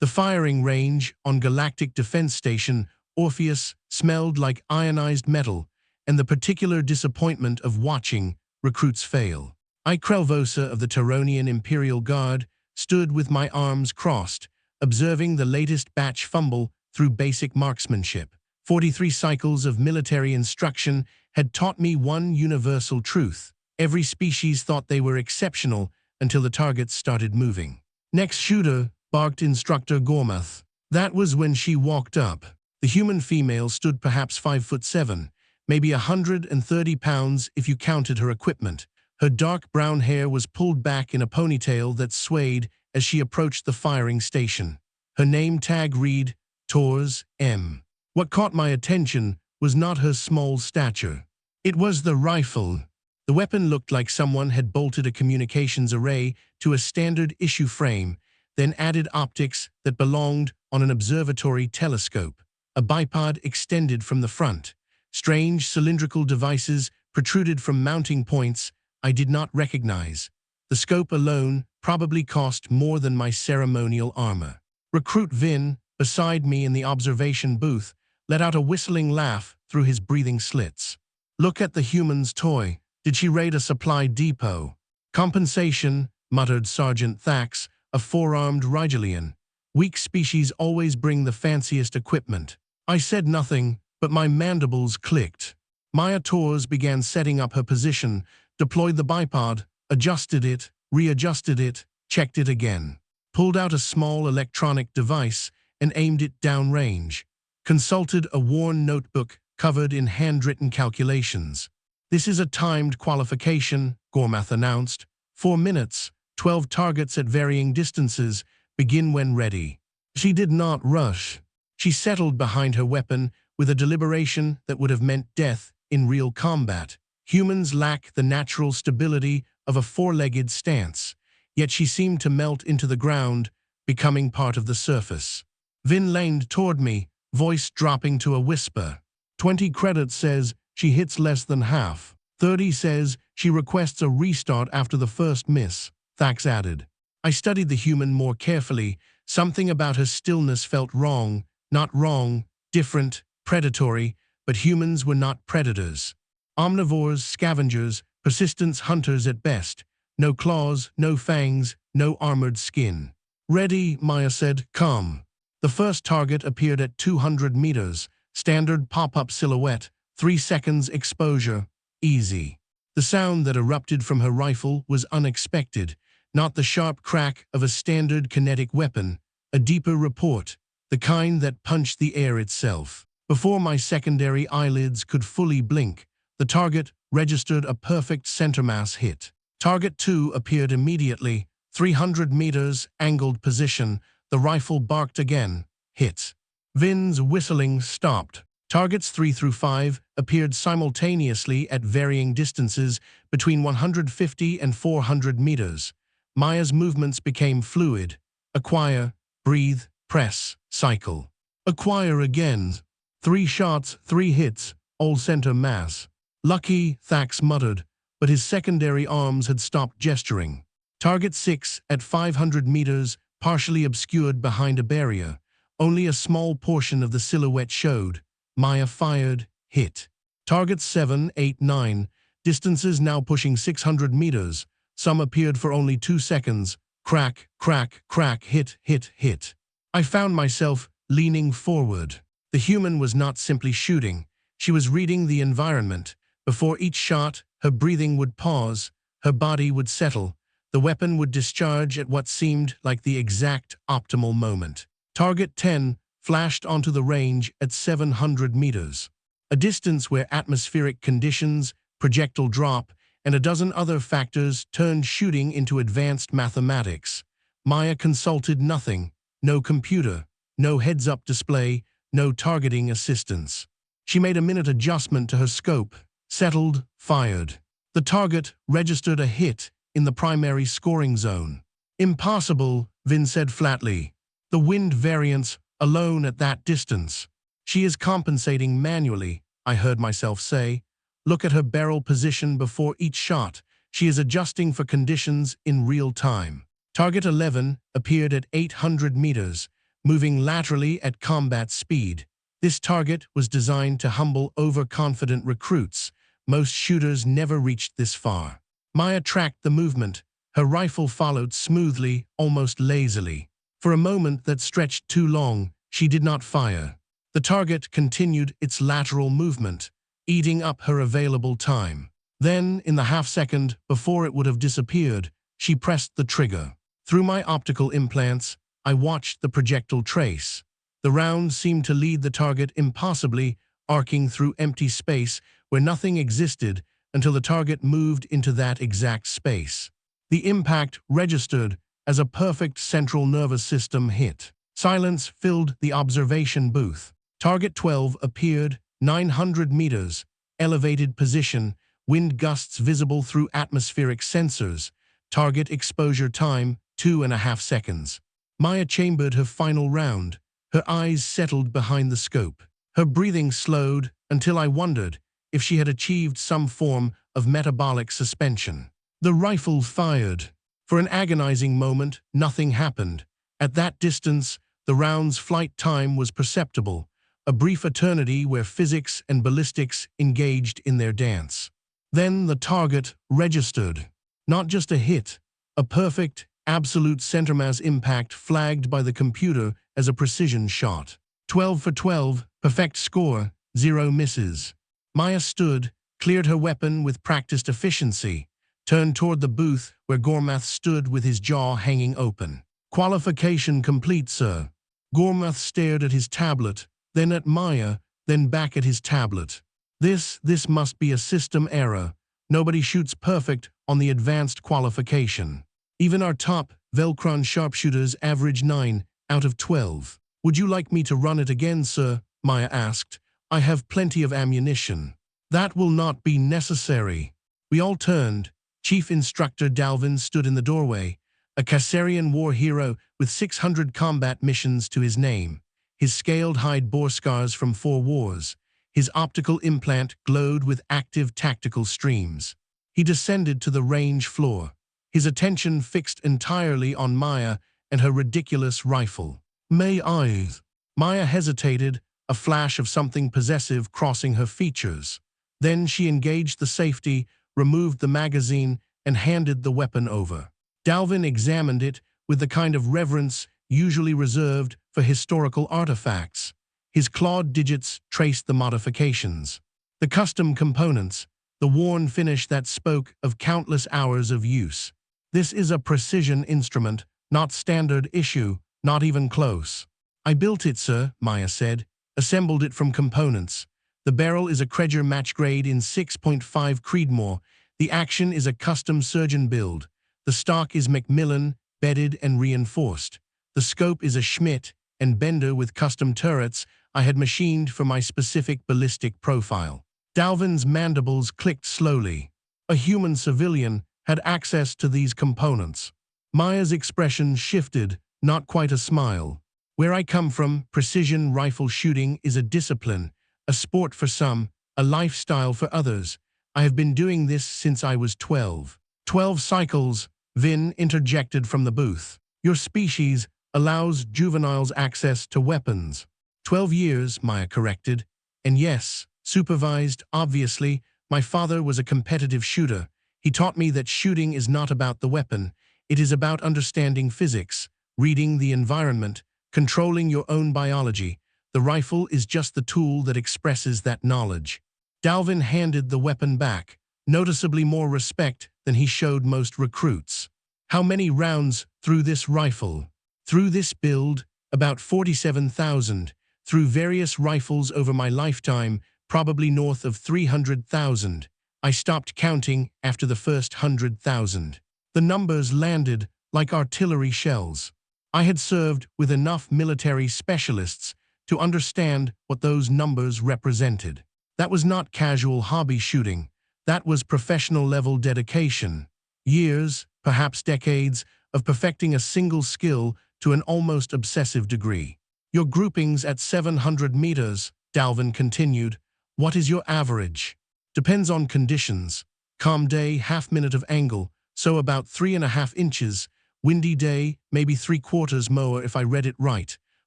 The firing range on Galactic Defense Station Orpheus smelled like ionized metal, and the particular disappointment of watching recruits fail. I, Krelvosa of the Terronian Imperial Guard, stood with my arms crossed, observing the latest batch fumble through basic marksmanship. 43 cycles of military instruction had taught me one universal truth. Every species thought they were exceptional until the targets started moving. "Next shooter," barked Instructor Gormath. That was when she walked up. The human female stood perhaps 5'7", maybe 130 pounds if you counted her equipment. Her dark brown hair was pulled back in a ponytail that swayed as she approached the firing station. Her name tag read, Tors M. What caught my attention was not her small stature. It was the rifle. The weapon looked like someone had bolted a communications array to a standard issue frame, then added optics that belonged on an observatory telescope. A bipod extended from the front. Strange cylindrical devices protruded from mounting points I did not recognize. The scope alone probably cost more than my ceremonial armor. Recruit Vin, beside me in the observation booth, let out a whistling laugh through his breathing slits. "Look at the human's toy. Did she raid a supply depot?" "Compensation," muttered Sergeant Thax, a four-armed Rigelian. "Weak species always bring the fanciest equipment." I said nothing, but my mandibles clicked. Maya Tors began setting up her position, deployed the bipod, adjusted it, readjusted it, checked it again, pulled out a small electronic device and aimed it downrange, consulted a worn notebook covered in handwritten calculations. "This is a timed qualification," Gormath announced. 4 minutes, 12 targets at varying distances, begin when ready." She did not rush. She settled behind her weapon with a deliberation that would have meant death in real combat. Humans lack the natural stability of a four-legged stance, yet she seemed to melt into the ground, becoming part of the surface. Vin leaned toward me, voice dropping to a whisper. 20 credits says she hits less than half. 30 says she requests a restart after the first miss, Thax added. I studied the human more carefully. Something about her stillness felt wrong. Not wrong, different, predatory, but humans were not predators. Omnivores, scavengers, persistence hunters at best. No claws, no fangs, no armored skin. "Ready," Maya said. "Come." The first target appeared at 200 meters. Standard pop-up silhouette, 3 seconds exposure, easy. The sound that erupted from her rifle was unexpected, not the sharp crack of a standard kinetic weapon, a deeper report, the kind that punched the air itself. Before my secondary eyelids could fully blink, the target registered a perfect centermass hit. Target 2 appeared immediately, 300 meters, angled position. The rifle barked again, hit. Vin's whistling stopped. Targets 3 through 5 appeared simultaneously at varying distances between 150 and 400 meters. Maya's movements became fluid. Acquire, breathe, press, cycle. Acquire again. 3 shots, 3 hits, all center mass. "Lucky," Thax muttered, but his secondary arms had stopped gesturing. Target 6 at 500 meters, partially obscured behind a barrier. Only a small portion of the silhouette showed. Maya fired, hit. Targets 7, 8, 9, distances now pushing 600 meters. Some appeared for only 2 seconds. Crack, crack, crack, hit, hit, hit. I found myself leaning forward. The human was not simply shooting. She was reading the environment. Before each shot, her breathing would pause, her body would settle. The weapon would discharge at what seemed like the exact optimal moment. Target 10 flashed onto the range at 700 meters, a distance where atmospheric conditions, projectile drop, and a dozen other factors turned shooting into advanced mathematics. Maya consulted nothing, no computer, no heads-up display, no targeting assistance. She made a minute adjustment to her scope, settled, fired. The target registered a hit in the primary scoring zone. "Impossible," Vin said flatly. "The wind variance alone at that distance." "She is compensating manually," I heard myself say. "Look at her barrel position before each shot. She is adjusting for conditions in real time." Target 11 appeared at 800 meters, moving laterally at combat speed. This target was designed to humble overconfident recruits. Most shooters never reached this far. Maya tracked the movement. Her rifle followed smoothly, almost lazily. For a moment that stretched too long, she did not fire. The target continued its lateral movement, eating up her available time. Then, in the half-second before it would have disappeared, she pressed the trigger. Through my optical implants, I watched the projectile trace. The round seemed to lead the target impossibly, arcing through empty space where nothing existed until the target moved into that exact space. The impact registered as a perfect central nervous system hit. Silence filled the observation booth. Target 12 appeared, 900 meters, elevated position, wind gusts visible through atmospheric sensors, target exposure time 2.5 seconds. Maya chambered her final round. Her eyes settled behind the scope. Her breathing slowed until I wondered if she had achieved some form of metabolic suspension. The rifle fired. For an agonizing moment, nothing happened. At that distance, the round's flight time was perceptible, a brief eternity where physics and ballistics engaged in their dance. Then the target registered. Not just a hit, a perfect, absolute centermass impact flagged by the computer as a precision shot. 12 for 12, perfect score, 0 misses. Maya stood, cleared her weapon with practiced efficiency, turned toward the booth where Gormath stood with his jaw hanging open. Qualification complete, sir. Gormath stared at his tablet, then at Maya, then back at his tablet. This must be a system error. Nobody shoots perfect on the advanced qualification. Even our top Velcron sharpshooters average 9 out of 12. Would you like me to run it again, sir? Maya asked. I have plenty of ammunition. That will not be necessary. We all turned. Chief Instructor Dalvin stood in the doorway, a Cassarian war hero with 600 combat missions to his name. His scaled hide bore scars from 4 wars. His optical implant glowed with active tactical streams. He descended to the range floor, his attention fixed entirely on Maya and her ridiculous rifle. May I? Maya hesitated, a flash of something possessive crossing her features. Then she engaged the safety, removed the magazine, and handed the weapon over. Dalvin examined it with the kind of reverence usually reserved for historical artifacts. His clawed digits traced the modifications, the custom components, the worn finish that spoke of countless hours of use. This is a precision instrument, not standard issue, not even close. I built it, sir, Maya said, assembled it from components. The barrel is a Kreger match grade in 6.5 Creedmoor. The action is a custom surgeon build. The stock is Macmillan, bedded and reinforced. The scope is a Schmidt and Bender with custom turrets I had machined for my specific ballistic profile. Dalvin's mandibles clicked slowly. A human civilian had access to these components. Maya's expression shifted, not quite a smile. Where I come from, precision rifle shooting is a discipline, a sport for some, a lifestyle for others. I have been doing this since I was 12. 12 cycles, Vin interjected from the booth. Your species allows juveniles access to weapons. 12 years, Maya corrected. And yes, supervised, obviously, my father was a competitive shooter. He taught me that shooting is not about the weapon. It is about understanding physics, reading the environment, controlling your own biology. The rifle is just the tool that expresses that knowledge. Dalvin handed the weapon back, noticeably more respect than he showed most recruits. How many rounds through this rifle? Through this build, about 47,000. Through various rifles over my lifetime, probably north of 300,000. I stopped counting after the first 100,000. The numbers landed like artillery shells. I had served with enough military specialists to understand what those numbers represented. That was not casual hobby shooting. That was professional-level dedication. Years, perhaps decades, of perfecting a single skill to an almost obsessive degree. Your groupings at 700 meters, Dalvin continued. What is your average? Depends on conditions. Calm day, half-minute of angle, so about 3.5 inches. Windy day, maybe 3/4 mower if I read it right.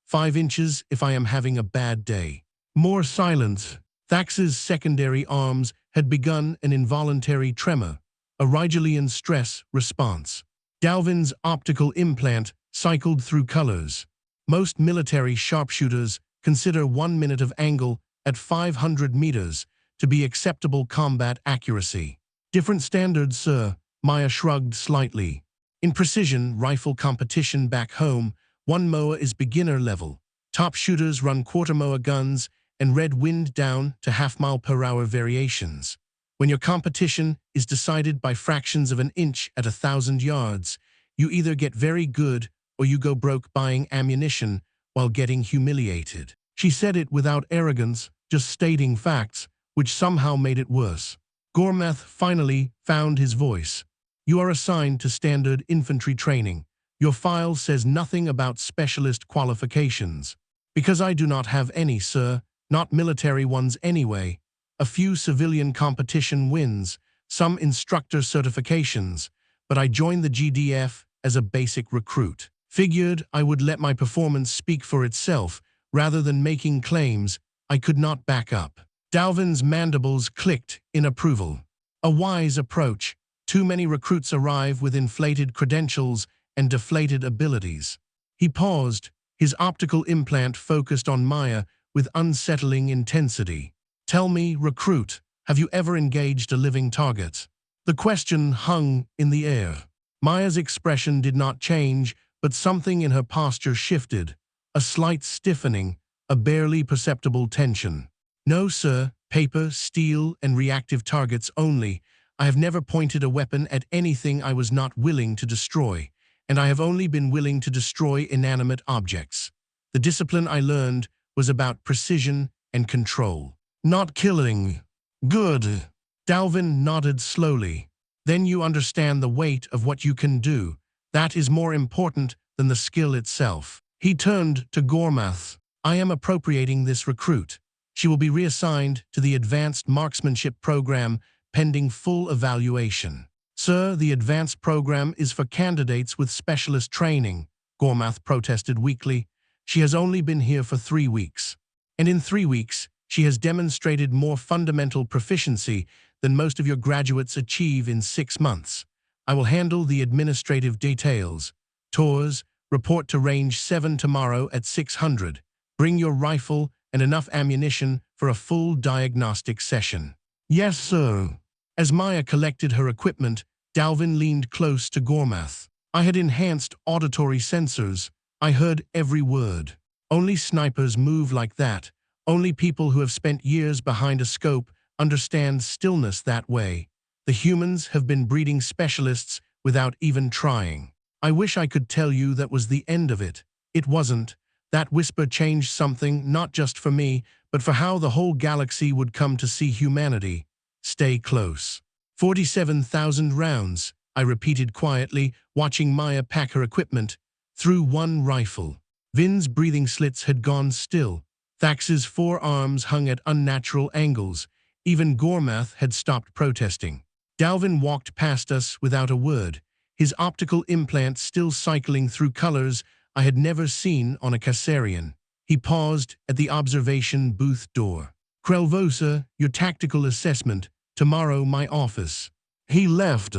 5 inches if I am having a bad day. More silence. Thax's secondary arms had begun an involuntary tremor, a Rigelian stress response. Dalvin's optical implant cycled through colors. Most military sharpshooters consider 1 minute of angle at 500 meters to be acceptable combat accuracy. Different standards, sir, Maya shrugged slightly. In precision rifle competition back home, 1 MOA is beginner level. Top shooters run quarter MOA guns and red wind down to half-mile-per-hour variations. When your competition is decided by fractions of an inch at 1,000 yards, you either get very good or you go broke buying ammunition while getting humiliated. She said it without arrogance, just stating facts, which somehow made it worse. Gormath finally found his voice. You are assigned to standard infantry training. Your file says nothing about specialist qualifications. Because I do not have any, sir, not military ones anyway. A few civilian competition wins, some instructor certifications, but I joined the GDF as a basic recruit. Figured I would let my performance speak for itself rather than making claims I could not back up. Dalvin's mandibles clicked in approval. A wise approach. Too many recruits arrive with inflated credentials and deflated abilities. He paused, his optical implant focused on Maya with unsettling intensity. Tell me, recruit, have you ever engaged a living target? The question hung in the air. Maya's expression did not change, but something in her posture shifted. A slight stiffening, a barely perceptible tension. No, sir, paper, steel, and reactive targets only. I have never pointed a weapon at anything I was not willing to destroy, and I have only been willing to destroy inanimate objects. The discipline I learned was about precision and control. Not killing. Good. Dalvin nodded slowly. Then you understand the weight of what you can do. That is more important than the skill itself. He turned to Gormath. I am appropriating this recruit. She will be reassigned to the Advanced Marksmanship Program pending full evaluation. Sir, the advanced program is for candidates with specialist training, Gormath protested weakly. She has only been here for 3 weeks. And in 3 weeks, she has demonstrated more fundamental proficiency than most of your graduates achieve in 6 months. I will handle the administrative details. Tours, report to Range 7 tomorrow at 600. Bring your rifle and enough ammunition for a full diagnostic session. Yes, sir. As Maya collected her equipment, Dalvin leaned close to Gormath. I had enhanced auditory sensors. I heard every word. Only snipers move like that. Only people who have spent years behind a scope understand stillness that way. The humans have been breeding specialists without even trying. I wish I could tell you that was the end of it. It wasn't. That whisper changed something, not just for me, but for how the whole galaxy would come to see humanity. Stay close. 47,000 rounds, I repeated quietly, watching Maya pack her equipment. Through 1 rifle. Vin's breathing slits had gone still. Thax's forearms hung at unnatural angles. Even Gormath had stopped protesting. Dalvin walked past us without a word, his optical implant still cycling through colors I had never seen on a Caesarian. He paused at the observation booth door. Krelvosa, your tactical assessment. Tomorrow, my office. He left.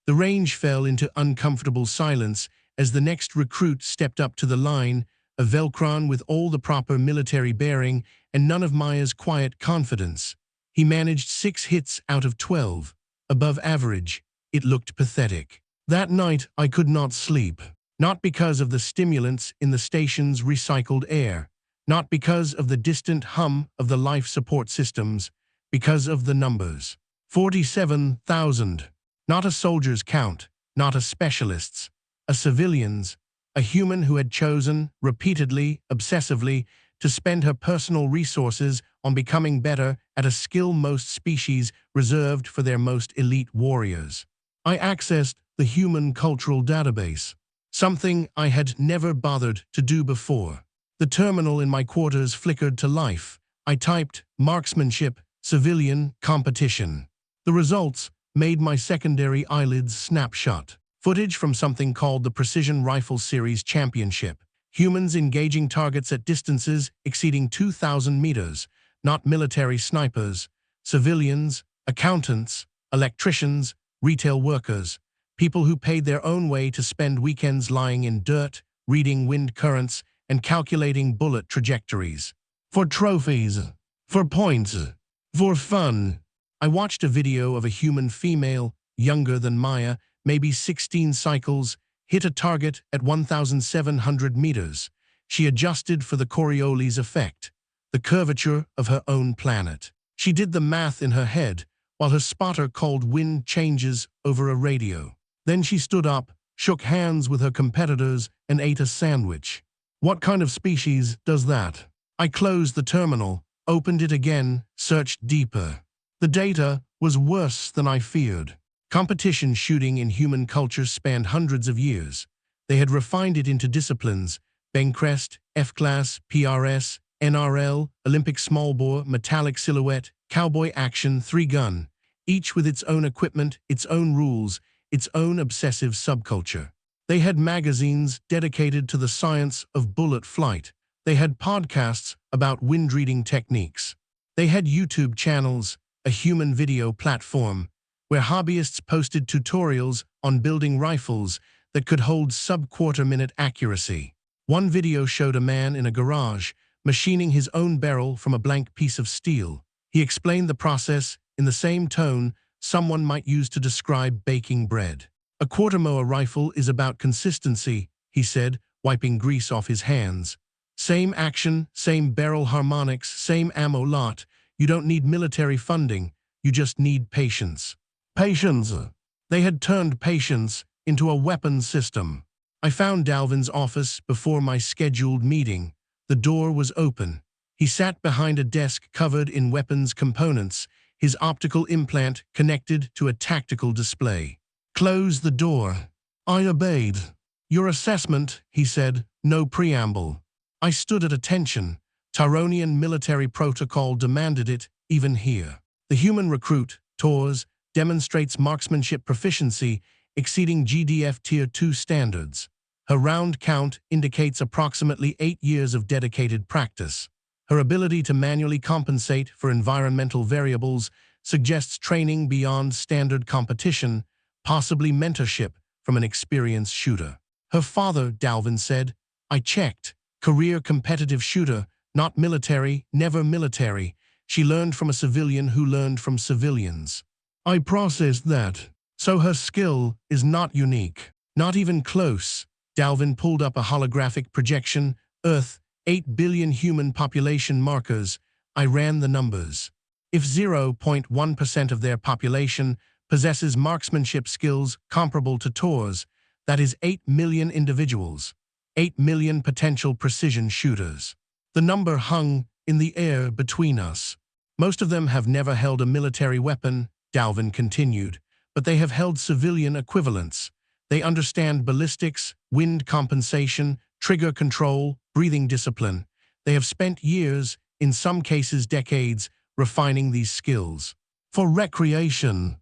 The range fell into uncomfortable silence as the next recruit stepped up to the line, a Velcron with all the proper military bearing and none of Maya's quiet confidence. He managed 6 hits out of 12. Above average. It looked pathetic. That night, I could not sleep. Not because of the stimulants in the station's recycled air. Not because of the distant hum of the life support systems. Because of the numbers. 47,000. Not a soldier's count. Not a specialist's. A civilian's. A human who had chosen, repeatedly, obsessively, to spend her personal resources on becoming better at a skill most species reserved for their most elite warriors. I accessed the human cultural database, something I had never bothered to do before. The terminal in my quarters flickered to life. I typed marksmanship, civilian, competition. The results made my secondary eyelids snap shut. Footage from something called the Precision Rifle Series Championship. Humans engaging targets at distances exceeding 2,000 meters, not military snipers, civilians, accountants, electricians, retail workers, people who paid their own way to spend weekends lying in dirt, reading wind currents, and calculating bullet trajectories. For trophies, for points, for fun. I watched a video of a human female, younger than Maya, maybe 16 cycles, hit a target at 1,700 meters. She adjusted for the Coriolis effect, the curvature of her own planet. She did the math in her head, while her spotter called wind changes over a radio. Then she stood up, shook hands with her competitors, and ate a sandwich. What kind of species does that? I closed the terminal, opened it again, searched deeper. The data was worse than I feared. Competition shooting in human culture spanned hundreds of years. They had refined it into disciplines: Bencrest, F-Class, PRS, NRL, Olympic smallbore, metallic silhouette, cowboy action, three-gun, each with its own equipment, its own rules, its own obsessive subculture. They had magazines dedicated to the science of bullet flight. They had podcasts about wind-reading techniques. They had YouTube channels, a human video platform, where hobbyists posted tutorials on building rifles that could hold sub-quarter-minute accuracy. One video showed a man in a garage machining his own barrel from a blank piece of steel. He explained the process in the same tone someone might use to describe baking bread. A quarter-mower rifle is about consistency, he said, wiping grease off his hands. Same action, same barrel harmonics, same ammo lot. You don't need military funding, you just need patience. Patience. They had turned patience into a weapons system. I found Dalvin's office before my scheduled meeting. The door was open. He sat behind a desk covered in weapons components, his optical implant connected to a tactical display. Close the door. I obeyed. Your assessment, he said, no preamble. I stood at attention. Tyronian military protocol demanded it, even here. The human recruit, TORS, demonstrates marksmanship proficiency exceeding GDF Tier 2 standards. Her round count indicates approximately 8 years of dedicated practice. Her ability to manually compensate for environmental variables suggests training beyond standard competition, possibly mentorship from an experienced shooter. Her father, Dalvin said, I checked. Career competitive shooter, not military, never military. She learned from a civilian who learned from civilians. I processed that. So her skill is not unique. Not even close. Dalvin pulled up a holographic projection. Earth, 8 billion human population markers. I ran the numbers. If 0.1% of their population possesses marksmanship skills comparable to TOR's, that is 8 million individuals. 8 million potential precision shooters. The number hung in the air between us. Most of them have never held a military weapon, Dalvin continued, but they have held civilian equivalents. They understand ballistics, wind compensation, trigger control, breathing discipline. They have spent years, in some cases decades, refining these skills. For recreation,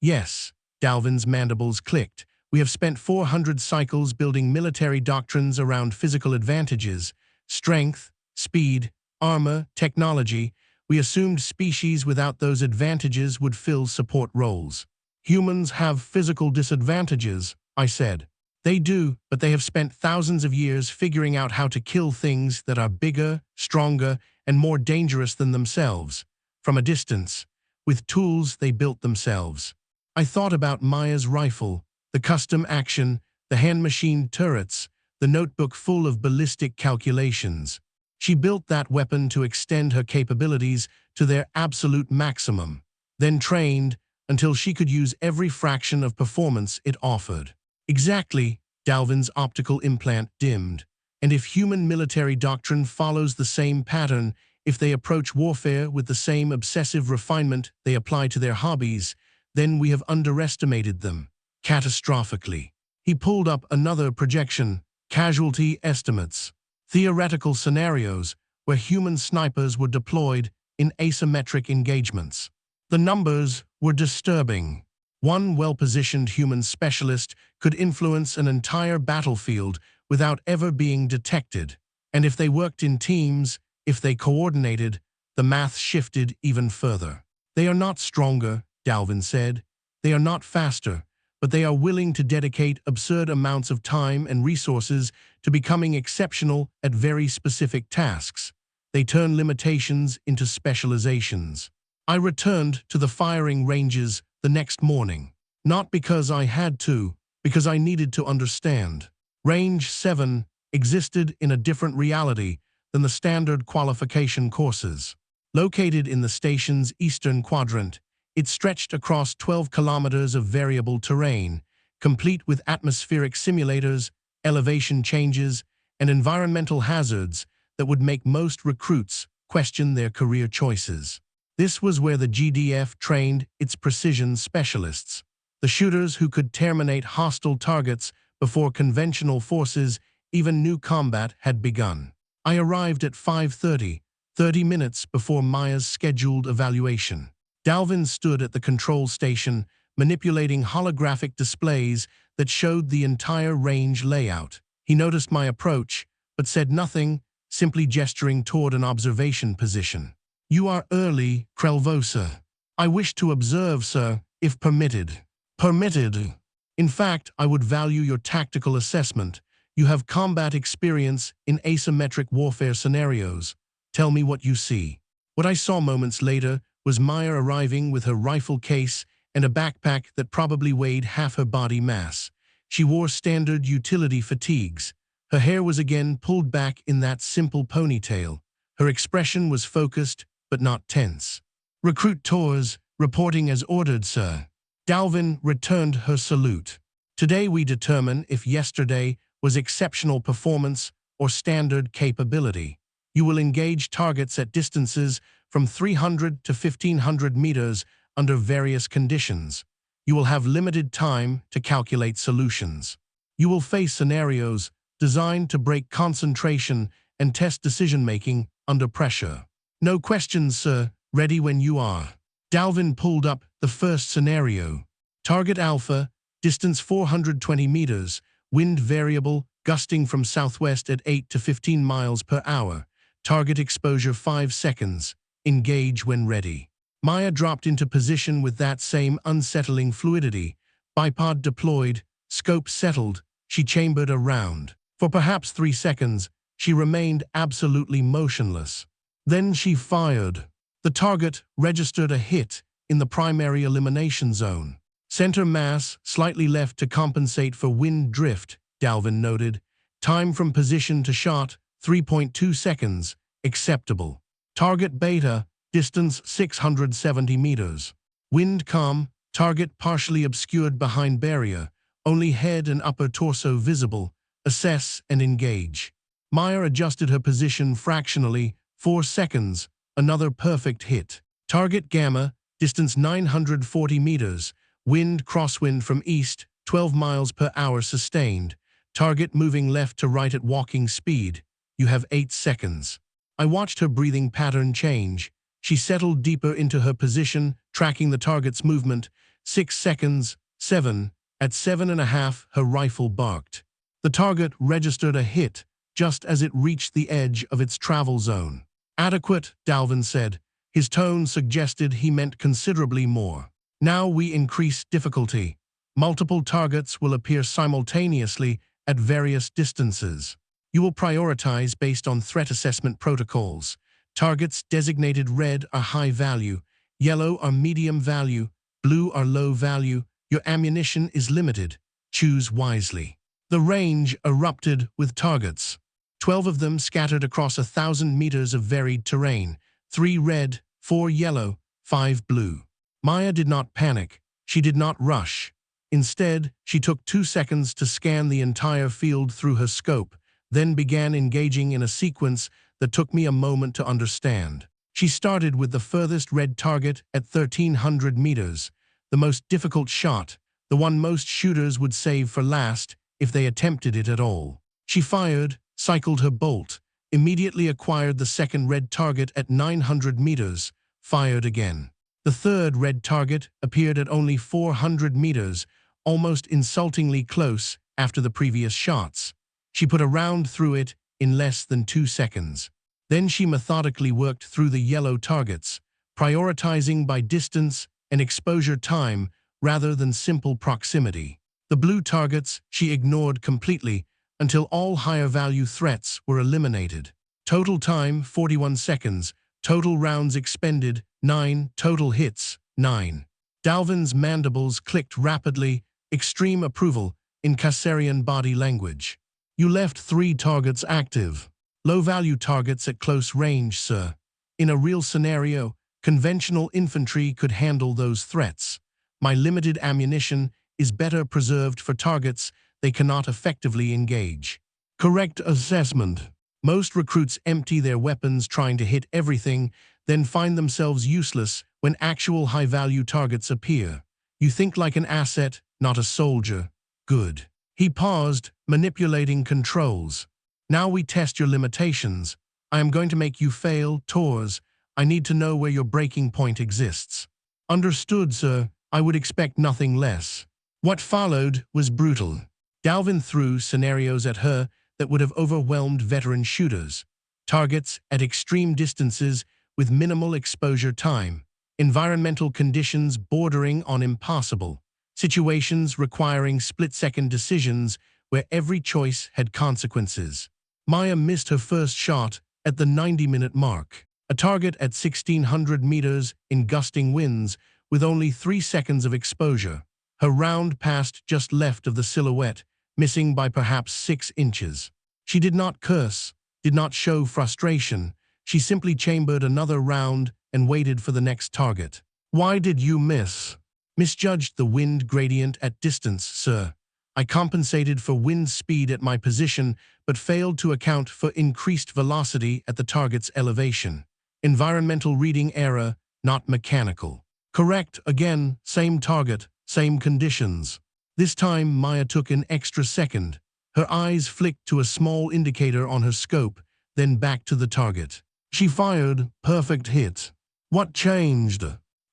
yes, Dalvin's mandibles clicked. We have spent 400 cycles building military doctrines around physical advantages, strength, speed, armor, technology. We assumed species without those advantages would fill support roles. Humans have physical disadvantages, I said. They do, but they have spent thousands of years figuring out how to kill things that are bigger, stronger, and more dangerous than themselves, from a distance, with tools they built themselves. I thought about Maya's rifle, the custom action, the hand-machined turrets, the notebook full of ballistic calculations. She built that weapon to extend her capabilities to their absolute maximum, then trained until she could use every fraction of performance it offered. Exactly, Dalvin's optical implant dimmed. And if human military doctrine follows the same pattern, if they approach warfare with the same obsessive refinement they apply to their hobbies, then we have underestimated them, catastrophically. He pulled up another projection, casualty estimates, theoretical scenarios where human snipers were deployed in asymmetric engagements. The numbers were disturbing. One well-positioned human specialist could influence an entire battlefield without ever being detected. And if they worked in teams, if they coordinated, the math shifted even further. They are not stronger, Dalvin said. They are not faster, but they are willing to dedicate absurd amounts of time and resources to becoming exceptional at very specific tasks. They turn limitations into specializations. I returned to the firing ranges the next morning, not because I had to, because I needed to understand. Range 7 existed in a different reality than the standard qualification courses. Located in the station's eastern quadrant, it stretched across 12 kilometers of variable terrain, complete with atmospheric simulators, elevation changes, and environmental hazards that would make most recruits question their career choices. This was where the GDF trained its precision specialists, the shooters who could terminate hostile targets before conventional forces even knew combat had begun. I arrived at 5:30, 30 minutes before Maya's scheduled evaluation. Dalvin stood at the control station, manipulating holographic displays that showed the entire range layout. He noticed my approach, but said nothing, simply gesturing toward an observation position. "You are early, Krelvosa. I wish to observe, sir, if permitted." "Permitted. In fact, I would value your tactical assessment. You have combat experience in asymmetric warfare scenarios. Tell me what you see." What I saw moments later was Maya arriving with her rifle case and a backpack that probably weighed half her body mass. She wore standard utility fatigues. Her hair was again pulled back in that simple ponytail. Her expression was focused, but not tense. "Recruit Tours, reporting as ordered, sir." Dalvin returned her salute. "Today we determine if yesterday was exceptional performance or standard capability. You will engage targets at distances from 300 to 1,500 meters under various conditions. You will have limited time to calculate solutions. You will face scenarios designed to break concentration and test decision-making under pressure." "No questions, sir. Ready when you are." Dalvin pulled up the first scenario. Target Alpha, distance 420 meters, wind variable, gusting from southwest at 8 to 15 miles per hour. Target exposure 5 seconds. Engage when ready. Maya dropped into position with that same unsettling fluidity. Bipod deployed, scope settled, she chambered a round. For perhaps 3 seconds, she remained absolutely motionless. Then she fired. The target registered a hit in the primary elimination zone. Center mass slightly left to compensate for wind drift, Dalvin noted. Time from position to shot, 3.2 seconds, acceptable. Target beta, distance 670 meters. Wind calm, target partially obscured behind barrier, only head and upper torso visible. Assess and engage. Maya adjusted her position fractionally, 4 seconds, another perfect hit. Target gamma, distance 940 meters. Wind crosswind from east, 12 miles per hour sustained. Target moving left to right at walking speed. You have 8 seconds. I watched her breathing pattern change. She settled deeper into her position, tracking the target's movement. 6 seconds, 7. At 7.5, her rifle barked. The target registered a hit, just as it reached the edge of its travel zone. "Adequate," Dalvin said. His tone suggested he meant considerably more. "Now we increase difficulty. Multiple targets will appear simultaneously at various distances. You will prioritize based on threat assessment protocols. Targets designated red are high value, yellow are medium value, blue are low value. Your ammunition is limited. Choose wisely." The range erupted with targets. 12 of them scattered across 1,000 meters of varied terrain, 3 red, 4 yellow, 5 blue. Maya did not panic. She did not rush. Instead, she took 2 seconds to scan the entire field through her scope, then began engaging in a sequence that took me a moment to understand. She started with the furthest red target at 1,300 meters, the most difficult shot, the one most shooters would save for last if they attempted it at all. She fired, cycled her bolt, immediately acquired the second red target at 900 meters, fired again. The third red target appeared at only 400 meters, almost insultingly close after the previous shots. She put a round through it in less than 2 seconds. Then she methodically worked through the yellow targets, prioritizing by distance and exposure time rather than simple proximity. The blue targets she ignored completely until all higher-value threats were eliminated. Total time, 41 seconds. Total rounds expended, 9. Total hits, 9. Dalvin's mandibles clicked rapidly, extreme approval in Kassarian body language. You left 3 targets active. Low-value targets at close range, sir. In a real scenario, conventional infantry could handle those threats. My limited ammunition is better preserved for targets they cannot effectively engage. Correct assessment. Most recruits empty their weapons trying to hit everything, then find themselves useless when actual high-value targets appear. You think like an asset, not a soldier. Good. He paused, manipulating controls. Now we test your limitations. I am going to make you fail, Tors. I need to know where your breaking point exists. Understood, sir. I would expect nothing less. What followed was brutal. Dalvin threw scenarios at her that would have overwhelmed veteran shooters. Targets at extreme distances with minimal exposure time. Environmental conditions bordering on impossible. Situations requiring split-second decisions where every choice had consequences. Maya missed her first shot at the 90-minute mark. A target at 1,600 meters in gusting winds with only 3 seconds of exposure. Her round passed just left of the silhouette, missing by perhaps 6 inches. She did not curse, did not show frustration. She simply chambered another round and waited for the next target. Why did you miss? Misjudged the wind gradient at distance, sir. I compensated for wind speed at my position, but failed to account for increased velocity at the target's elevation. Environmental reading error, not mechanical. Correct, again, same target, same conditions. This time Maya took an extra second. Her eyes flicked to a small indicator on her scope, then back to the target. She fired, perfect hit. What changed?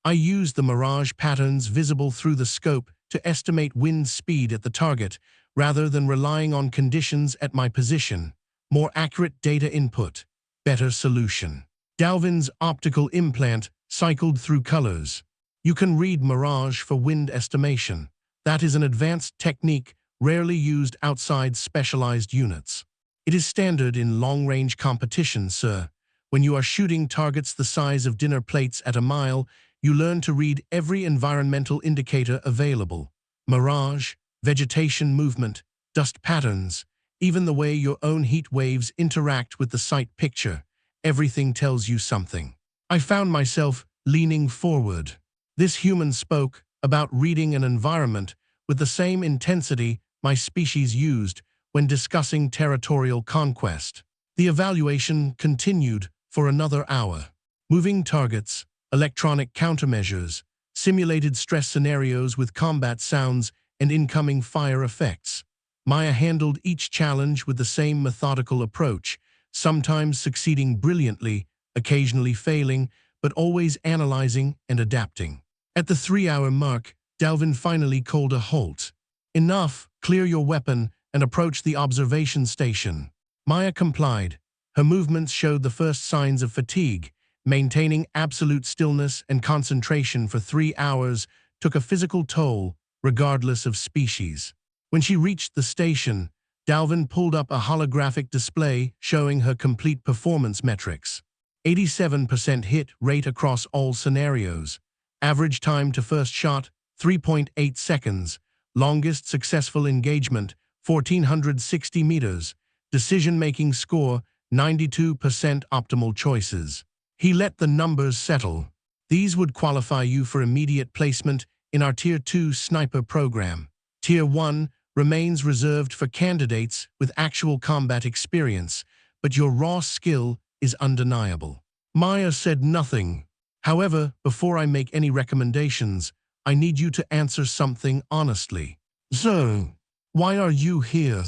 I used the mirage patterns visible through the scope to estimate wind speed at the target, rather than relying on conditions at my position. More accurate data input, better solution. Dalvin's optical implant cycled through colors. You can read mirage for wind estimation. That is an advanced technique rarely used outside specialized units. It is standard in long-range competition, sir. When you are shooting targets the size of dinner plates at a mile, you learn to read every environmental indicator available. Mirage, vegetation movement, dust patterns, even the way your own heat waves interact with the sight picture. Everything tells you something. I found myself leaning forward. This human spoke about reading an environment with the same intensity my species used when discussing territorial conquest. The evaluation continued for another hour. Moving targets, electronic countermeasures, simulated stress scenarios with combat sounds and incoming fire effects. Maya handled each challenge with the same methodical approach, sometimes succeeding brilliantly, occasionally failing, but always analyzing and adapting. At the 3-hour mark, Dalvin finally called a halt. Enough, clear your weapon and approach the observation station. Maya complied. Her movements showed the first signs of fatigue. Maintaining absolute stillness and concentration for 3 hours took a physical toll, regardless of species. When she reached the station, Dalvin pulled up a holographic display showing her complete performance metrics. 87% hit rate across all scenarios. Average time to first shot, 3.8 seconds. Longest successful engagement, 1,460 meters. Decision-making score, 92% optimal choices. He let the numbers settle. These would qualify you for immediate placement in our Tier 2 sniper program. Tier 1 remains reserved for candidates with actual combat experience, but your raw skill is undeniable. Maya said nothing. However, before I make any recommendations, I need you to answer something honestly. So, why are you here?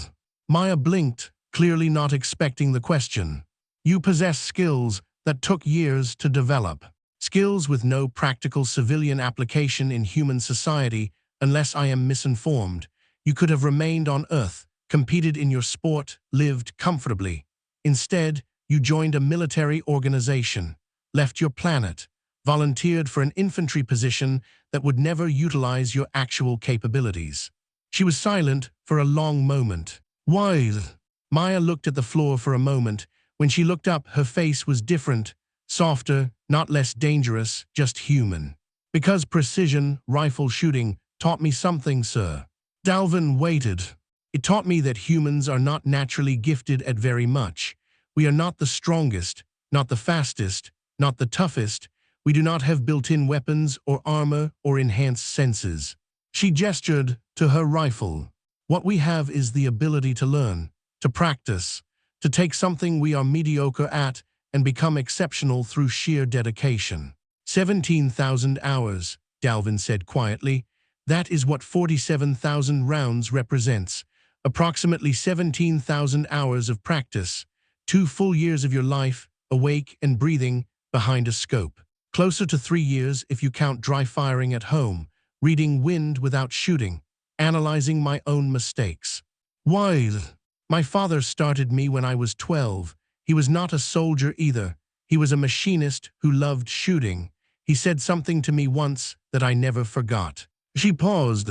Maya blinked, clearly not expecting the question. You possess skills that took years to develop. Skills with no practical civilian application in human society, unless I am misinformed. You could have remained on Earth, competed in your sport, lived comfortably. Instead, you joined a military organization, left your planet, volunteered for an infantry position that would never utilize your actual capabilities. She was silent for a long moment. Why? Maya looked at the floor for a moment. When she looked up, her face was different, softer, not less dangerous, just human. Because precision rifle shooting taught me something, sir. Dalvin waited. It taught me that humans are not naturally gifted at very much. We are not the strongest, not the fastest, not the toughest. We do not have built-in weapons or armor or enhanced senses. She gestured to her rifle. What we have is the ability to learn, to practice, to take something we are mediocre at and become exceptional through sheer dedication. 17,000 hours, Dalvin said quietly. That is what 47,000 rounds represents. Approximately 17,000 hours of practice. 2 full years of your life, awake and breathing, behind a scope. Closer to 3 years if you count dry firing at home, reading wind without shooting, analyzing my own mistakes. Why? My father started me when I was 12. He was not a soldier either. He was a machinist who loved shooting. He said something to me once that I never forgot. She paused.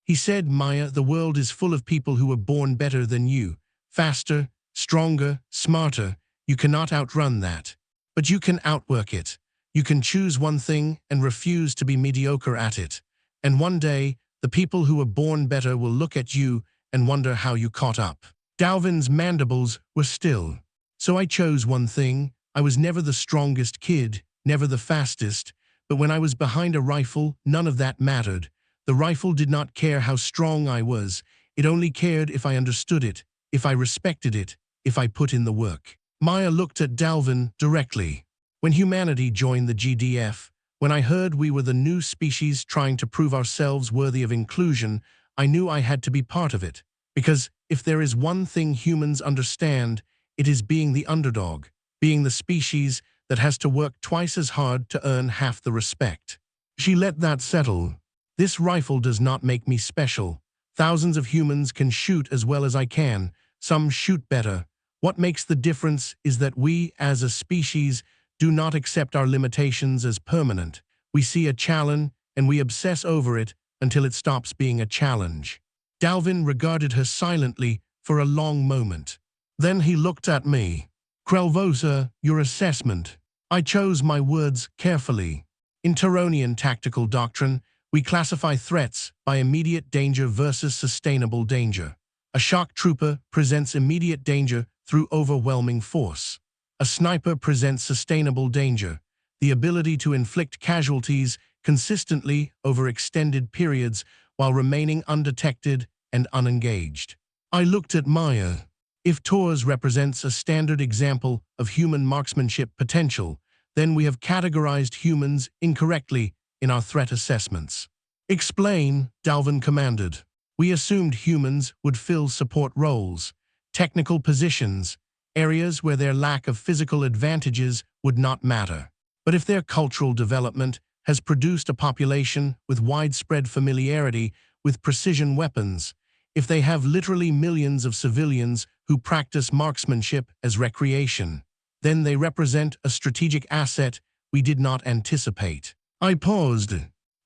He said, Maya, the world is full of people who were born better than you. Faster, stronger, smarter. You cannot outrun that. But you can outwork it. You can choose one thing and refuse to be mediocre at it. And one day, the people who were born better will look at you and wonder how you caught up. Dalvin's mandibles were still. So I chose one thing. I was never the strongest kid, never the fastest. But when I was behind a rifle, none of that mattered. The rifle did not care how strong I was. It only cared if I understood it, if I respected it, if I put in the work. Maya looked at Dalvin directly. When humanity joined the GDF, when I heard we were the new species trying to prove ourselves worthy of inclusion, I knew I had to be part of it. Because if there is one thing humans understand, it is being the underdog, being the species that has to work twice as hard to earn half the respect. She let that settle. This rifle does not make me special. Thousands of humans can shoot as well as I can. Some shoot better. What makes the difference is that we, as a species, do not accept our limitations as permanent. We see a challenge and we obsess over it until it stops being a challenge. Dalvin regarded her silently for a long moment. Then he looked at me. Krelvosa, your assessment. I chose my words carefully. In Turonian tactical doctrine, we classify threats by immediate danger versus sustainable danger. A shock trooper presents immediate danger through overwhelming force. A sniper presents sustainable danger, the ability to inflict casualties consistently over extended periods while remaining undetected and unengaged. I looked at Maya. If Taurus represents a standard example of human marksmanship potential, then we have categorized humans incorrectly in our threat assessments. Explain, Dalvin commanded. We assumed humans would fill support roles, technical positions, areas where their lack of physical advantages would not matter. But if their cultural development has produced a population with widespread familiarity with precision weapons, if they have literally millions of civilians who practice marksmanship as recreation, then they represent a strategic asset we did not anticipate. I paused.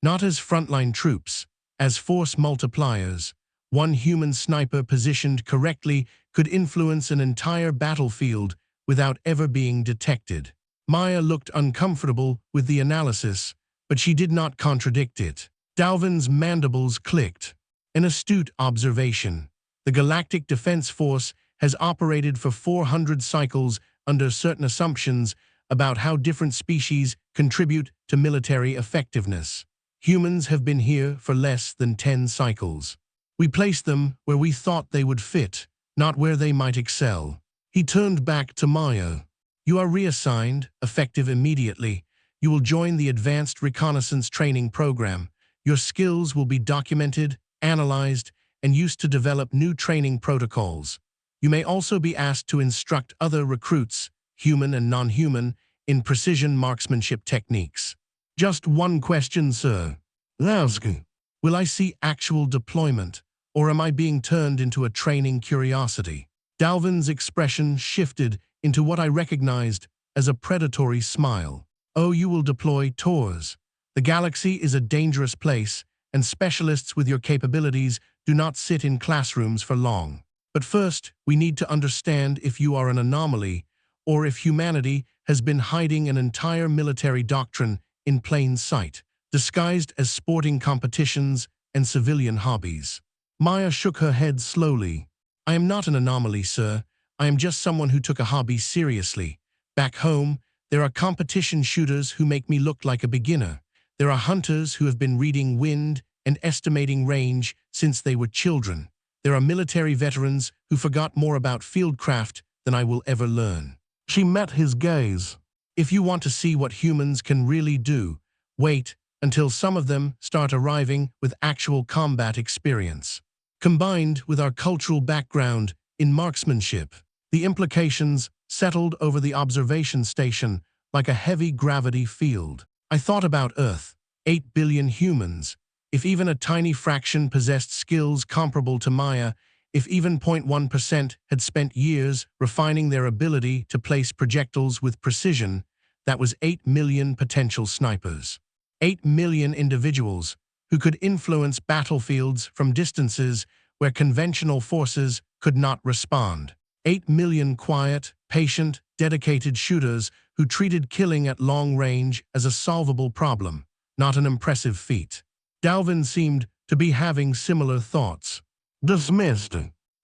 Not as frontline troops, as force multipliers. One human sniper positioned correctly could influence an entire battlefield without ever being detected. Maya looked uncomfortable with the analysis, but she did not contradict it. Dalvin's mandibles clicked. An astute observation. The Galactic Defense Force has operated for 400 cycles under certain assumptions about how different species contribute to military effectiveness. Humans have been here for less than 10 cycles. We placed them where we thought they would fit, not where they might excel. He turned back to Maya. You are reassigned, effective immediately. You will join the Advanced Reconnaissance Training Program. Your skills will be documented, analyzed, and used to develop new training protocols. You may also be asked to instruct other recruits, human and non-human, in precision marksmanship techniques. Just one question, sir. Will I see actual deployment, Or am I being turned into a training curiosity? Dalvin's expression shifted into what I recognized as a predatory smile. Oh, you will deploy tours. The galaxy is a dangerous place, and specialists with your capabilities do not sit in classrooms for long. But first, we need to understand if you are an anomaly, or if humanity has been hiding an entire military doctrine in plain sight, disguised as sporting competitions and civilian hobbies. Maya shook her head slowly. I am not an anomaly, sir. I am just someone who took a hobby seriously. Back home, there are competition shooters who make me look like a beginner. There are hunters who have been reading wind and estimating range since they were children. There are military veterans who forgot more about fieldcraft than I will ever learn. She met his gaze. If you want to see what humans can really do, wait until some of them start arriving with actual combat experience. Combined with our cultural background in marksmanship, the implications settled over the observation station like a heavy gravity field. I thought about Earth, 8 billion humans. If even a tiny fraction possessed skills comparable to Maya, if even 0.1% had spent years refining their ability to place projectiles with precision, that was 8 million potential snipers. 8 million individuals who could influence battlefields from distances where conventional forces could not respond. 8 million quiet, patient, dedicated shooters who treated killing at long range as a solvable problem, not an impressive feat. Dalvin seemed to be having similar thoughts. Dismissed.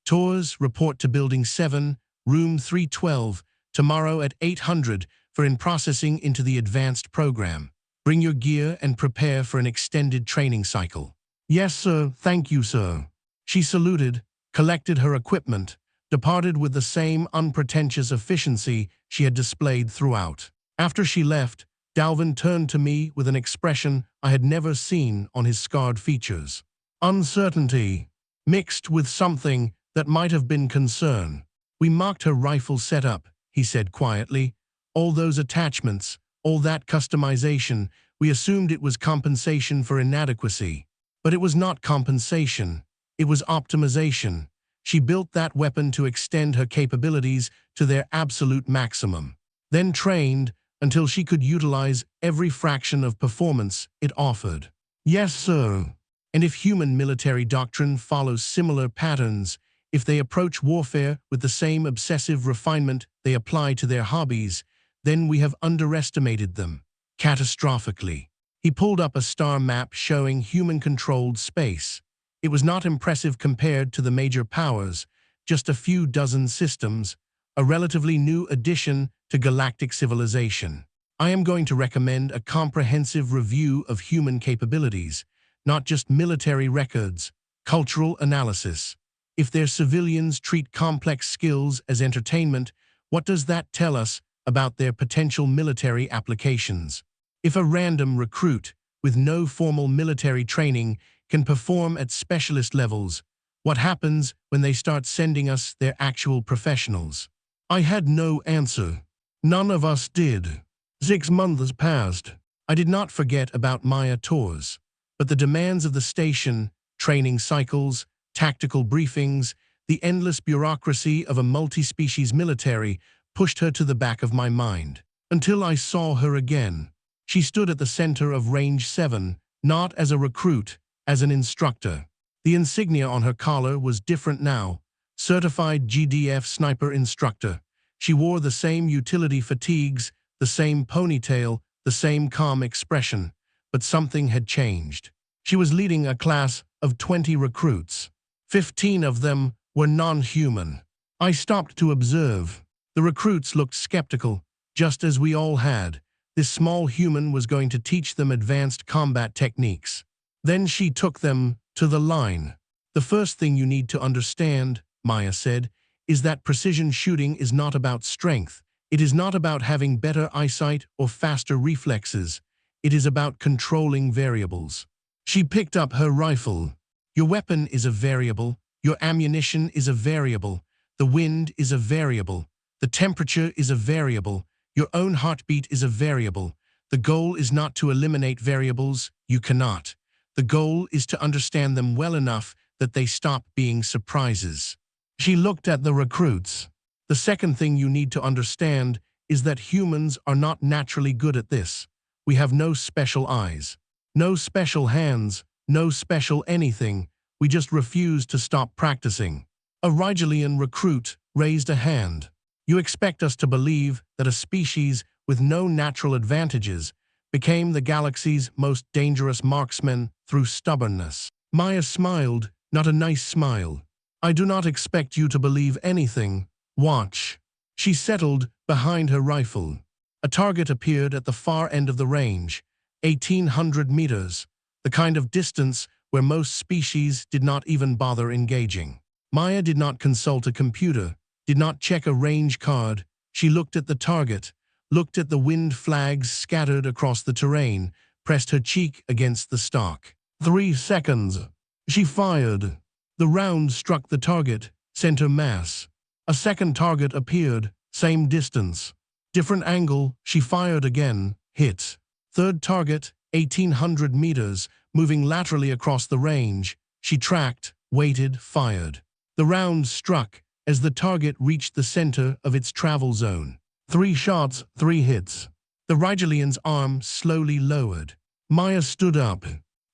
Tours report to Building 7, Room 312, tomorrow at 800 for in-processing into the advanced program. Bring your gear and prepare for an extended training cycle. Yes, sir. Thank you, sir. She saluted, collected her equipment, departed with the same unpretentious efficiency she had displayed throughout. After she left, Dalvin turned to me with an expression I had never seen on his scarred features. Uncertainty, mixed with something that might have been concern. We marked her rifle setup, he said quietly. All those attachments, all that customization, we assumed it was compensation for inadequacy. But it was not compensation, it was optimization. She built that weapon to extend her capabilities to their absolute maximum, then trained until she could utilize every fraction of performance it offered. Yes, sir. And if human military doctrine follows similar patterns, if they approach warfare with the same obsessive refinement they apply to their hobbies, then we have underestimated them, catastrophically. He pulled up a star map showing human-controlled space. It was not impressive compared to the major powers, just a few dozen systems, a relatively new addition to galactic civilization. I am going to recommend a comprehensive review of human capabilities, not just military records, cultural analysis. If their civilians treat complex skills as entertainment, what does that tell us about their potential military applications? If a random recruit with no formal military training can perform at specialist levels, what happens when they start sending us their actual professionals? I had no answer. None of us did. 6 months passed. I did not forget about Maya tours, but the demands of the station, training cycles, tactical briefings, the endless bureaucracy of a multi-species military pushed her to the back of my mind. Until I saw her again. She stood at the center of Range 7, not as a recruit, as an instructor. The insignia on her collar was different now. Certified GDF Sniper Instructor. She wore the same utility fatigues, the same ponytail, the same calm expression. But something had changed. She was leading a class of 20 recruits. 15 of them were non-human. I stopped to observe. The recruits looked skeptical, just as we all had. This small human was going to teach them advanced combat techniques. Then she took them to the line. The first thing you need to understand, Maya said, is that precision shooting is not about strength. It is not about having better eyesight or faster reflexes. It is about controlling variables. She picked up her rifle. Your weapon is a variable. Your ammunition is a variable. The wind is a variable. The temperature is a variable. Your own heartbeat is a variable. The goal is not to eliminate variables. You cannot. The goal is to understand them well enough that they stop being surprises. She looked at the recruits. The second thing you need to understand is that humans are not naturally good at this. We have no special eyes, no special hands, no special anything. We just refuse to stop practicing. A Rigelian recruit raised a hand. You expect us to believe that a species with no natural advantages became the galaxy's most dangerous marksman through stubbornness. Maya smiled, not a nice smile. I do not expect you to believe anything. Watch. She settled behind her rifle. A target appeared at the far end of the range, 1,800 meters, the kind of distance where most species did not even bother engaging. Maya did not consult a computer, did not check a range card. She looked at the target, looked at the wind flags scattered across the terrain, pressed her cheek against the stock. 3 seconds. She fired. The round struck the target, center mass. A second target appeared, same distance. Different angle, she fired again, hit. Third target, 1,800 meters, moving laterally across the range. She tracked, waited, fired. The round struck as the target reached the center of its travel zone. 3 shots, 3 hits. The Rigelian's arm slowly lowered. Maya stood up.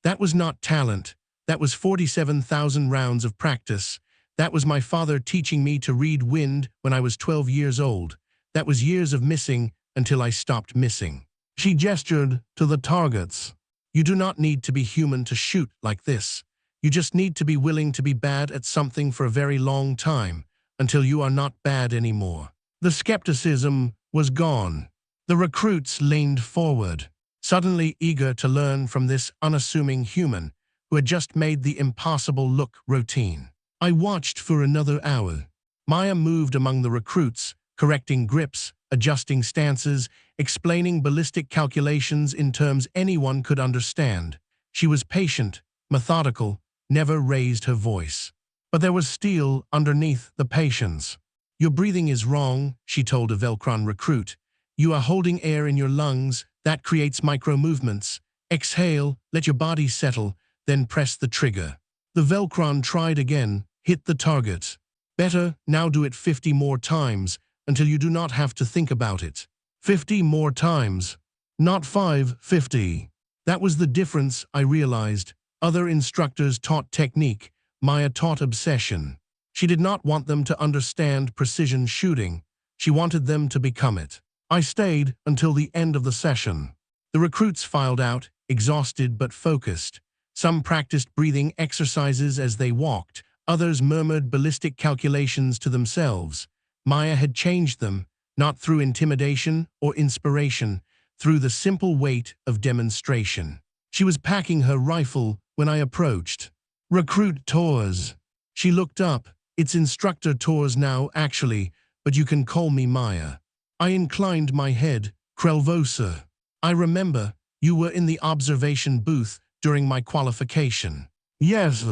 That was not talent. That was 47,000 rounds of practice. That was my father teaching me to read wind when I was 12 years old. That was years of missing until I stopped missing. She gestured to the targets. You do not need to be human to shoot like this. You just need to be willing to be bad at something for a very long time, until you are not bad anymore. The skepticism was gone. The recruits leaned forward, suddenly eager to learn from this unassuming human who had just made the impossible look routine. I watched for another hour. Maya moved among the recruits, correcting grips, adjusting stances, explaining ballistic calculations in terms anyone could understand. She was patient, methodical, never raised her voice. But there was steel underneath the patience. Your breathing is wrong, she told a Velcron recruit. You are holding air in your lungs, that creates micro-movements. Exhale, let your body settle, then press the trigger. The Velcron tried again, hit the target. Better, now do it 50 more times, until you do not have to think about it. 50 more times. Not 5, 50. That was the difference, I realized. Other instructors taught technique. Maya taught obsession. She did not want them to understand precision shooting. She wanted them to become it. I stayed until the end of the session. The recruits filed out, exhausted but focused. Some practiced breathing exercises as they walked. Others murmured ballistic calculations to themselves. Maya had changed them, not through intimidation or inspiration, through the simple weight of demonstration. She was packing her rifle when I approached. Recruit tours. She looked up. It's instructor tours now, actually, but you can call me Maya. I inclined my head. Krelvosa. I remember, you were in the observation booth during my qualification. Yes.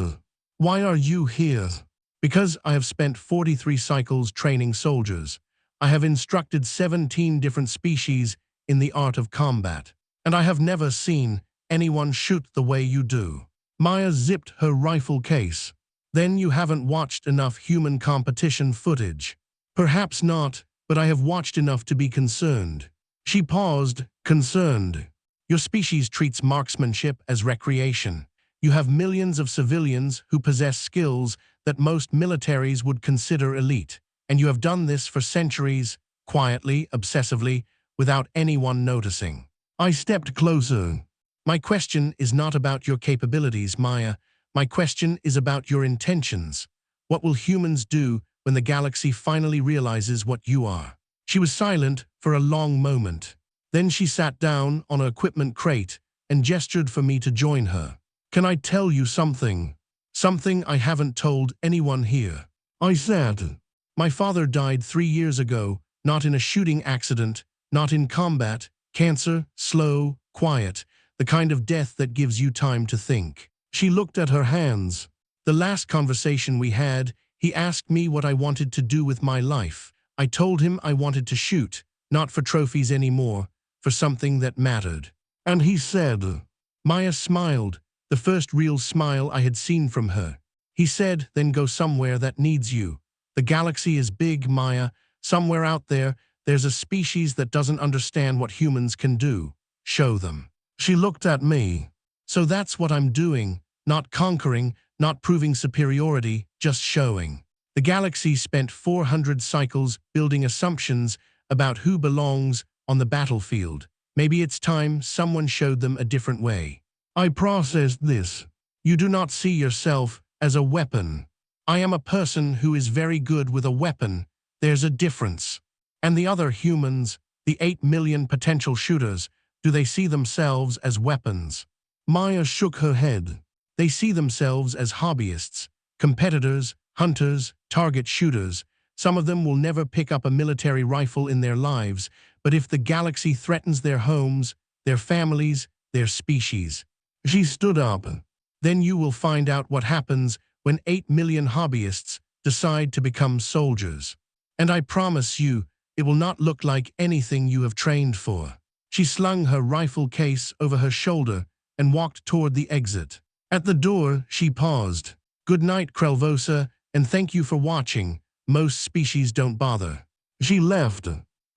Why are you here? Because I have spent 43 cycles training soldiers. I have instructed 17 different species in the art of combat, and I have never seen anyone shoot the way you do. Maya zipped her rifle case. Then you haven't watched enough human competition footage. Perhaps not, but I have watched enough to be concerned. She paused, concerned. Your species treats marksmanship as recreation. You have millions of civilians who possess skills that most militaries would consider elite, and you have done this for centuries, quietly, obsessively, without anyone noticing. I stepped closer. My question is not about your capabilities, Maya. My question is about your intentions. What will humans do when the galaxy finally realizes what you are? She was silent for a long moment. Then she sat down on an equipment crate and gestured for me to join her. Can I tell you something? Something I haven't told anyone here. I said. My father died 3 years ago, not in a shooting accident, not in combat, cancer, slow, quiet, the kind of death that gives you time to think. She looked at her hands. The last conversation we had, he asked me what I wanted to do with my life. I told him I wanted to shoot, not for trophies anymore, for something that mattered. And he said. Maya smiled, the first real smile I had seen from her. He said, then go somewhere that needs you. The galaxy is big, Maya. Somewhere out there, there's a species that doesn't understand what humans can do. Show them. She looked at me. So that's what I'm doing. Not conquering, not proving superiority, just showing. The galaxy spent 400 cycles building assumptions about who belongs on the battlefield. Maybe it's time someone showed them a different way. I processed this. You do not see yourself as a weapon. I am a person who is very good with a weapon. There's a difference. And the other humans, the 8 million potential shooters, do they see themselves as weapons? Maya shook her head. They see themselves as hobbyists, competitors, hunters, target shooters. Some of them will never pick up a military rifle in their lives, but if the galaxy threatens their homes, their families, their species. She stood up. Then you will find out what happens when 8 million hobbyists decide to become soldiers. And I promise you, it will not look like anything you have trained for. She slung her rifle case over her shoulder and walked toward the exit. At the door, she paused. Good night, Krelvosa, and thank you for watching. Most species don't bother. She left.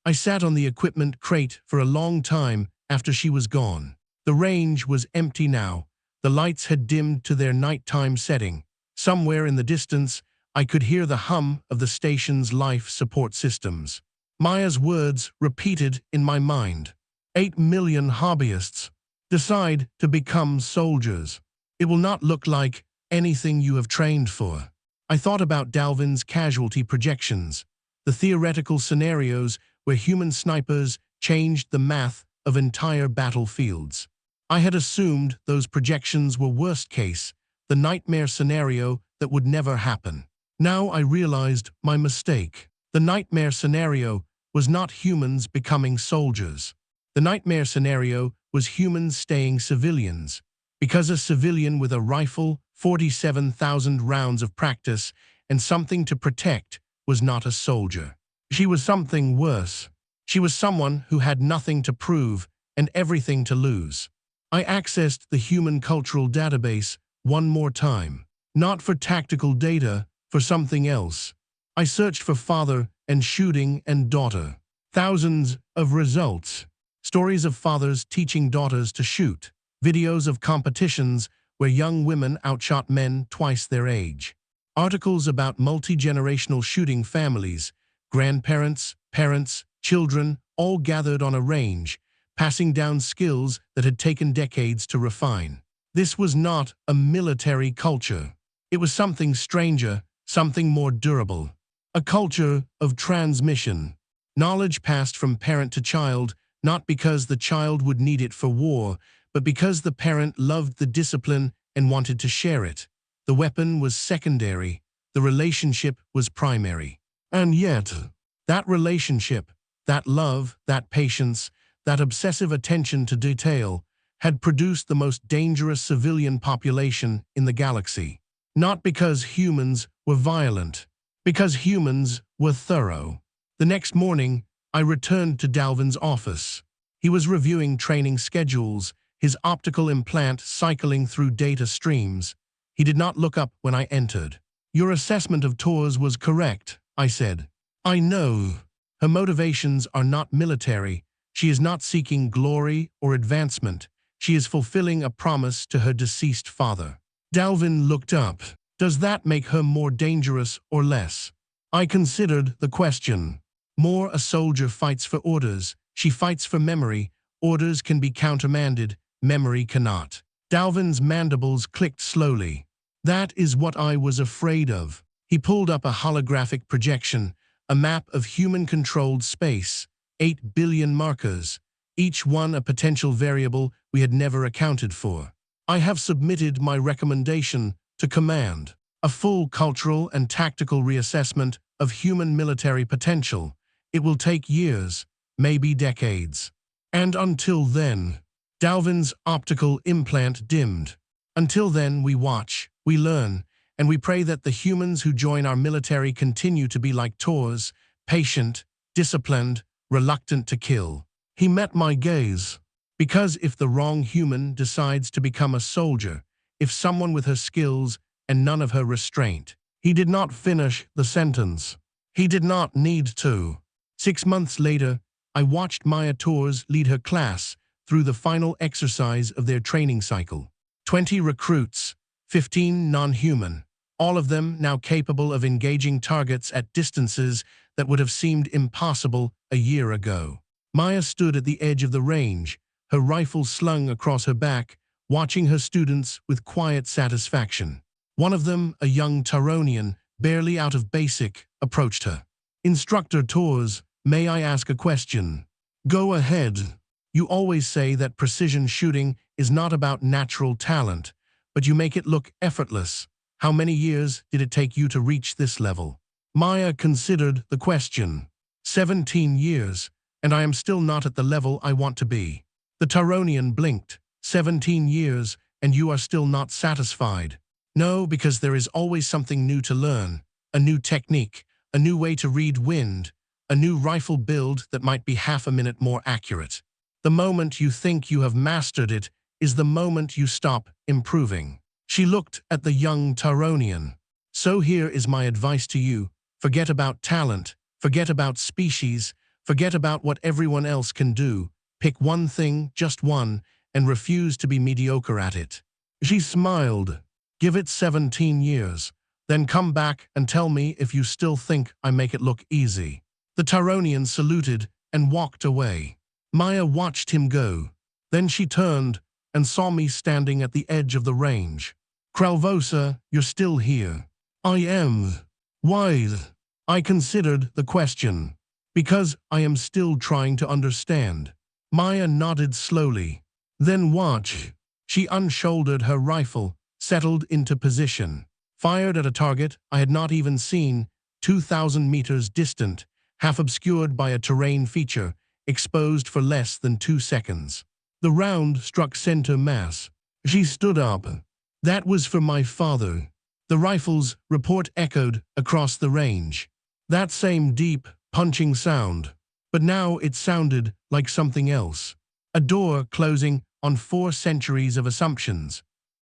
I sat on the equipment crate for a long time after she was gone. The range was empty now. The lights had dimmed to their nighttime setting. Somewhere in the distance, I could hear the hum of the station's life support systems. Maya's words repeated in my mind. 8 million hobbyists decide to become soldiers. It will not look like anything you have trained for. I thought about Dalvin's casualty projections, the theoretical scenarios where human snipers changed the math of entire battlefields. I had assumed those projections were worst case, the nightmare scenario that would never happen. Now I realized my mistake. The nightmare scenario was not humans becoming soldiers. The nightmare scenario was humans staying civilians. Because a civilian with a rifle, 47,000 rounds of practice, and something to protect was not a soldier. She was something worse. She was someone who had nothing to prove and everything to lose. I accessed the human cultural database one more time. Not for tactical data, for something else. I searched for father and shooting and daughter. Thousands of results. Stories of fathers teaching daughters to shoot. Videos of competitions where young women outshot men twice their age. Articles about multi-generational shooting families, grandparents, parents, children, all gathered on a range, passing down skills that had taken decades to refine. This was not a military culture. It was something stranger, something more durable. A culture of transmission. Knowledge passed from parent to child, not because the child would need it for war, but because the parent loved the discipline and wanted to share it. The weapon was secondary. The relationship was primary. And yet, that relationship, that love, that patience, that obsessive attention to detail, had produced the most dangerous civilian population in the galaxy. Not because humans were violent, because humans were thorough. The next morning, I returned to Dalvin's office. He was reviewing training schedules, his optical implant cycling through data streams. He did not look up when I entered. Your assessment of Tors was correct, I said. I know. Her motivations are not military. She is not seeking glory or advancement. She is fulfilling a promise to her deceased father. Dalvin looked up. Does that make her more dangerous or less? I considered the question. More a soldier fights for orders. She fights for memory. Orders can be countermanded. Memory cannot. Dalvin's mandibles clicked slowly. That is what I was afraid of. He pulled up a holographic projection, a map of human-controlled space, 8 billion markers, each one a potential variable we had never accounted for. I have submitted my recommendation to command, a full cultural and tactical reassessment of human military potential. It will take years, maybe decades. And until then, Dalvin's optical implant dimmed. Until then, we watch, we learn, and we pray that the humans who join our military continue to be like Tors, patient, disciplined, reluctant to kill. He met my gaze. Because if the wrong human decides to become a soldier, if someone with her skills and none of her restraint. He did not finish the sentence. He did not need to. 6 months later, I watched Maya Tours lead her class through the final exercise of their training cycle. 20 recruits, 15 non-human, all of them now capable of engaging targets at distances that would have seemed impossible a year ago. Maya stood at the edge of the range, her rifle slung across her back, watching her students with quiet satisfaction. One of them, a young Tyronian, barely out of basic, approached her. "Instructor Tours, may I ask a question?" "Go ahead." "You always say that precision shooting is not about natural talent, but you make it look effortless. How many years did it take you to reach this level?" Maya considered the question. 17 years, and I am still not at the level I want to be. The Tyronian blinked. 17 years, and you are still not satisfied. No, because there is always something new to learn, a new technique, a new way to read wind, a new rifle build that might be half a minute more accurate. The moment you think you have mastered it is the moment you stop improving. She looked at the young Tyronian. "So here is my advice to you. Forget about talent, forget about species, forget about what everyone else can do. Pick one thing, just one, and refuse to be mediocre at it." She smiled. "Give it 17 years. Then come back and tell me if you still think I make it look easy." The Tyronian saluted and walked away. Maya watched him go. Then she turned and saw me standing at the edge of the range. "Kralvosa, you're still here." "I am." "Why?" I considered the question. "Because I am still trying to understand." Maya nodded slowly. "Then watch." She unshouldered her rifle, settled into position, fired at a target I had not even seen, 2,000 meters distant, half obscured by a terrain feature, exposed for less than 2 seconds. The round struck center mass. She stood up. "That was for my father." The rifle's report echoed across the range. That same deep, punching sound. But now it sounded like something else. A door closing on 4 centuries of assumptions.